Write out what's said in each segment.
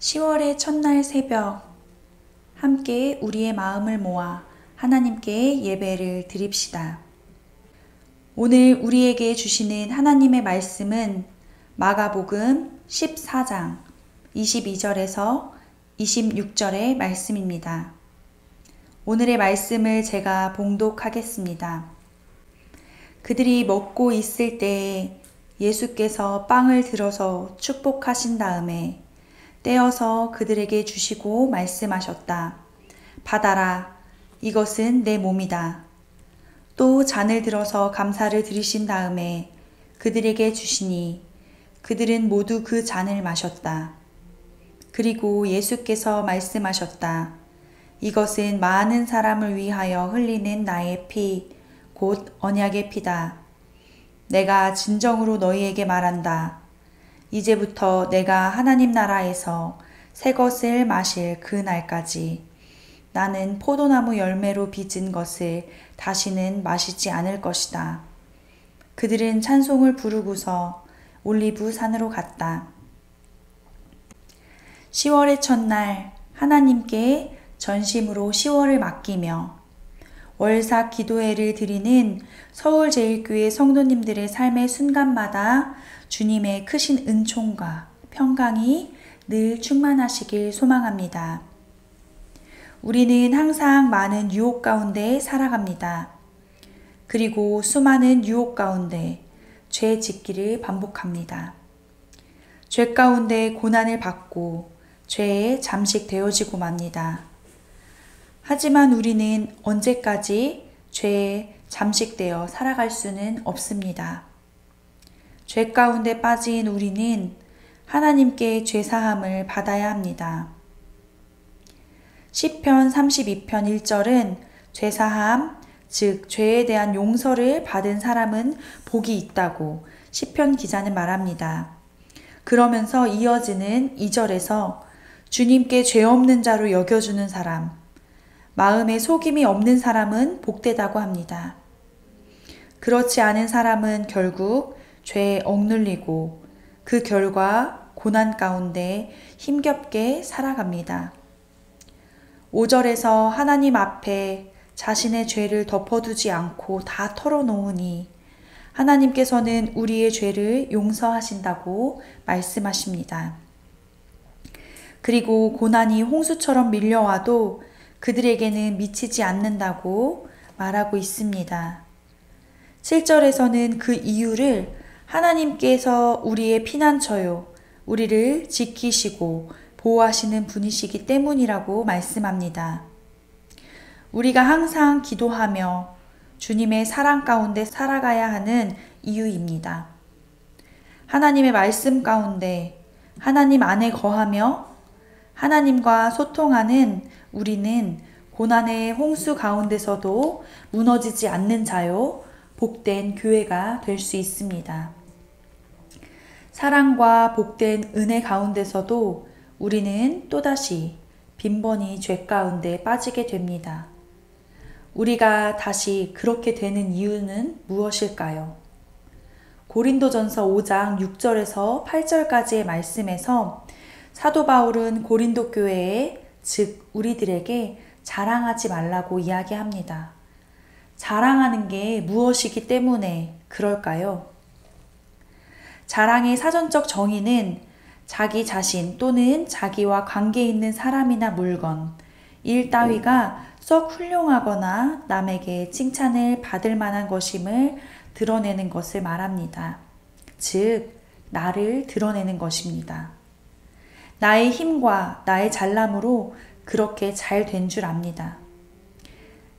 10월의 첫날 새벽, 함께 우리의 마음을 모아 하나님께 예배를 드립시다. 오늘 우리에게 주시는 하나님의 말씀은 마가복음 14장 22절에서 26절의 말씀입니다. 오늘의 말씀을 제가 봉독하겠습니다. 그들이 먹고 있을 때에 예수께서 빵을 들어서 축복하신 다음에 떼어서 그들에게 주시고 말씀하셨다. 받아라. 이것은 내 몸이다. 또 잔을 들어서 감사를 드리신 다음에 그들에게 주시니 그들은 모두 그 잔을 마셨다. 그리고 예수께서 말씀하셨다. 이것은 많은 사람을 위하여 흘리는 나의 피, 곧 언약의 피다. 내가 진정으로 너희에게 말한다. 이제부터 내가 하나님 나라에서 새 것을 마실 그 날까지 나는 포도나무 열매로 빚은 것을 다시는 마시지 않을 것이다. 그들은 찬송을 부르고서 올리브 산으로 갔다. 10월의 첫날 하나님께 전심으로 10월을 맡기며 월삭 기도회를 드리는 서울제일교회 성도님들의 삶의 순간마다 주님의 크신 은총과 평강이 늘 충만하시길 소망합니다. 우리는 항상 많은 유혹 가운데 살아갑니다. 그리고 수많은 유혹 가운데 죄 짓기를 반복합니다. 죄 가운데 고난을 받고 죄에 잠식되어지고 맙니다. 하지만 우리는 언제까지 죄에 잠식되어 살아갈 수는 없습니다. 죄 가운데 빠진 우리는 하나님께 죄사함을 받아야 합니다. 시편 32편 1절은 죄사함, 즉 죄에 대한 용서를 받은 사람은 복이 있다고 시편 기자는 말합니다. 그러면서 이어지는 2절에서 주님께 죄 없는 자로 여겨주는 사람, 마음에 속임이 없는 사람은 복되다고 합니다. 그렇지 않은 사람은 결국 죄에 억눌리고 그 결과 고난 가운데 힘겹게 살아갑니다. 5절에서 하나님 앞에 자신의 죄를 덮어두지 않고 다 털어놓으니 하나님께서는 우리의 죄를 용서하신다고 말씀하십니다. 그리고 고난이 홍수처럼 밀려와도 그들에게는 미치지 않는다고 말하고 있습니다. 7절에서는 그 이유를 하나님께서 우리의 피난처요, 우리를 지키시고 보호하시는 분이시기 때문이라고 말씀합니다. 우리가 항상 기도하며 주님의 사랑 가운데 살아가야 하는 이유입니다. 하나님의 말씀 가운데 하나님 안에 거하며 하나님과 소통하는 우리는 고난의 홍수 가운데서도 무너지지 않는 자요, 복된 교회가 될 수 있습니다. 사랑과 복된 은혜 가운데서도 우리는 또다시 빈번히 죄 가운데 빠지게 됩니다. 우리가 다시 그렇게 되는 이유는 무엇일까요? 고린도전서 5장 6절에서 8절까지의 말씀에서 사도 바울은 고린도 교회에, 즉 우리들에게 자랑하지 말라고 이야기합니다. 자랑하는 게 무엇이기 때문에 그럴까요? 자랑의 사전적 정의는 자기 자신 또는 자기와 관계 있는 사람이나 물건, 일 따위가 썩 훌륭하거나 남에게 칭찬을 받을 만한 것임을 드러내는 것을 말합니다. 즉, 나를 드러내는 것입니다. 나의 힘과 나의 잘남으로 그렇게 잘 된 줄 압니다.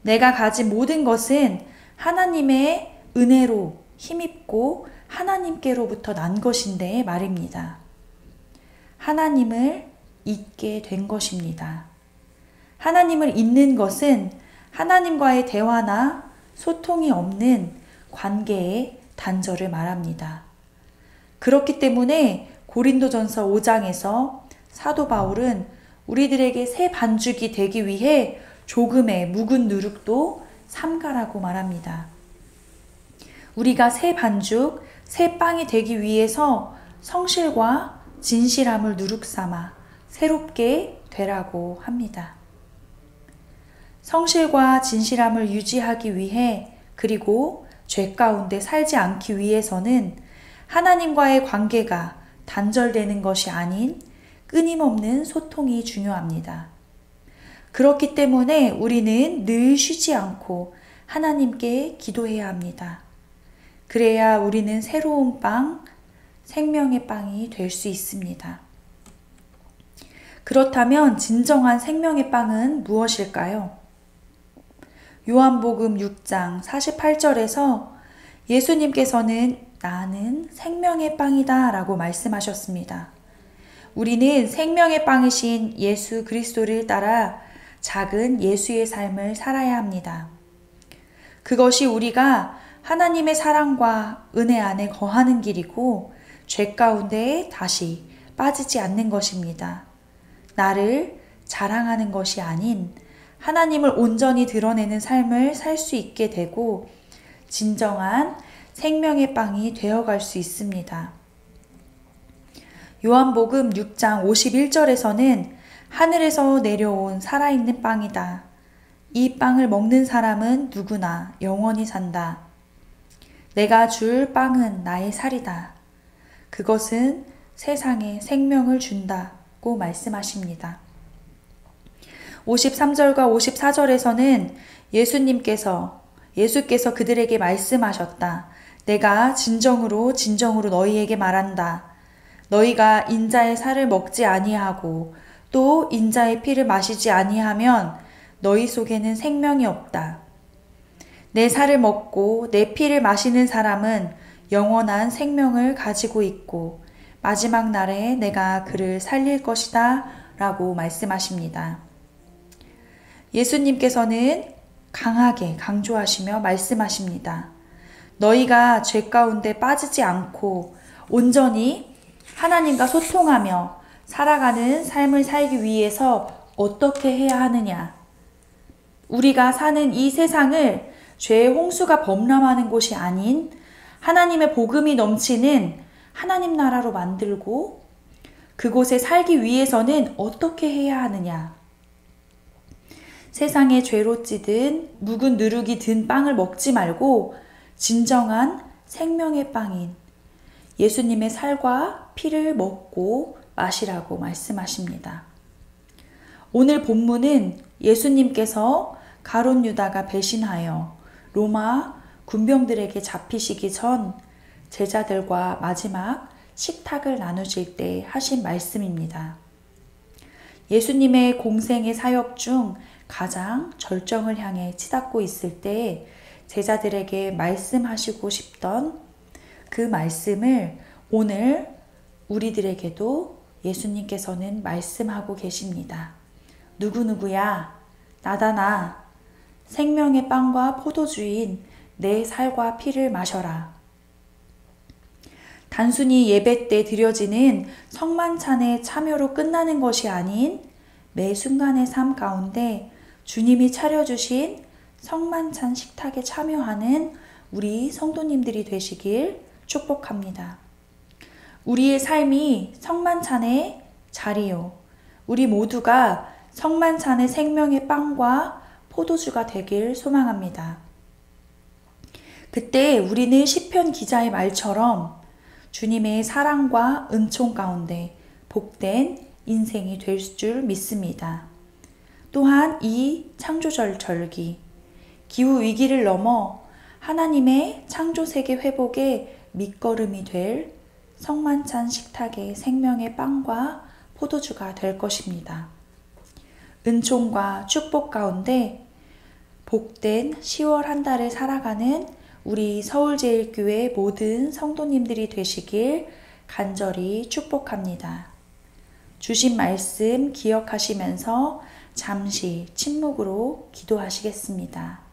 내가 가진 모든 것은 하나님의 은혜로 힘입고 하나님께로부터 난 것인데 말입니다. 하나님을 잊게 된 것입니다. 하나님을 잊는 것은 하나님과의 대화나 소통이 없는 관계의 단절을 말합니다. 그렇기 때문에 고린도전서 5장에서 사도 바울은 우리들에게 새 반죽이 되기 위해 조금의 묵은 누룩도 삼가라고 말합니다. 우리가 새 반죽, 새 빵이 되기 위해서 성실과 진실함을 누룩 삼아 새롭게 되라고 합니다. 성실과 진실함을 유지하기 위해 그리고 죄 가운데 살지 않기 위해서는 하나님과의 관계가 단절되는 것이 아닌 끊임없는 소통이 중요합니다. 그렇기 때문에 우리는 늘 쉬지 않고 하나님께 기도해야 합니다. 그래야 우리는 새로운 빵, 생명의 빵이 될 수 있습니다. 그렇다면 진정한 생명의 빵은 무엇일까요? 요한복음 6장 48절에서 예수님께서는 나는 생명의 빵이다 라고 말씀하셨습니다. 우리는 생명의 빵이신 예수 그리스도를 따라 작은 예수의 삶을 살아야 합니다. 그것이 우리가 하나님의 사랑과 은혜 안에 거하는 길이고 죄 가운데 다시 빠지지 않는 것입니다. 나를 자랑하는 것이 아닌 하나님을 온전히 드러내는 삶을 살 수 있게 되고 진정한 생명의 빵이 되어갈 수 있습니다. 요한복음 6장 51절에서는 하늘에서 내려온 살아있는 빵이다. 이 빵을 먹는 사람은 누구나 영원히 산다. 내가 줄 빵은 나의 살이다. 그것은 세상에 생명을 준다고 말씀하십니다. 53절과 54절에서는 예수께서 그들에게 말씀하셨다. 내가 진정으로 너희에게 말한다. 너희가 인자의 살을 먹지 아니하고 또 인자의 피를 마시지 아니하면 너희 속에는 생명이 없다. 내 살을 먹고 내 피를 마시는 사람은 영원한 생명을 가지고 있고 마지막 날에 내가 그를 살릴 것이다 라고 말씀하십니다. 예수님께서는 강하게 강조하시며 말씀하십니다. 너희가 죄 가운데 빠지지 않고 온전히 하나님과 소통하며 살아가는 삶을 살기 위해서 어떻게 해야 하느냐? 우리가 사는 이 세상을 죄의 홍수가 범람하는 곳이 아닌 하나님의 복음이 넘치는 하나님 나라로 만들고 그곳에 살기 위해서는 어떻게 해야 하느냐? 세상의 죄로 찌든 묵은 누룩이 든 빵을 먹지 말고 진정한 생명의 빵인 예수님의 살과 피를 먹고 마시라고 말씀하십니다. 오늘 본문은 예수님께서 가룟 유다가 배신하여 로마 군병들에게 잡히시기 전 제자들과 마지막 식탁을 나누실 때 하신 말씀입니다. 예수님의 공생의 사역 중 가장 절정을 향해 치닫고 있을 때 제자들에게 말씀하시고 싶던 그 말씀을 오늘 우리들에게도 예수님께서는 말씀하고 계십니다. 누구누구야, 나다 나, 생명의 빵과 포도주인 내 살과 피를 마셔라. 단순히 예배 때 드려지는 성만찬의 참여로 끝나는 것이 아닌 매 순간의 삶 가운데 주님이 차려주신 성만찬 식탁에 참여하는 우리 성도님들이 되시길 축복합니다. 우리의 삶이 성만찬의 자리요. 우리 모두가 성만찬의 생명의 빵과 포도주가 되길 소망합니다. 그때 우리는 시편 기자의 말처럼 주님의 사랑과 은총 가운데 복된 인생이 될 줄 믿습니다. 또한 이 창조절 절기, 기후위기를 넘어 하나님의 창조세계 회복의 밑거름이 될 성만찬 식탁의 생명의 빵과 포도주가 될 것입니다. 은총과 축복 가운데 복된 10월 한 달을 살아가는 우리 서울제일교회 모든 성도님들이 되시길 간절히 축복합니다. 주신 말씀 기억하시면서 잠시 침묵으로 기도하시겠습니다.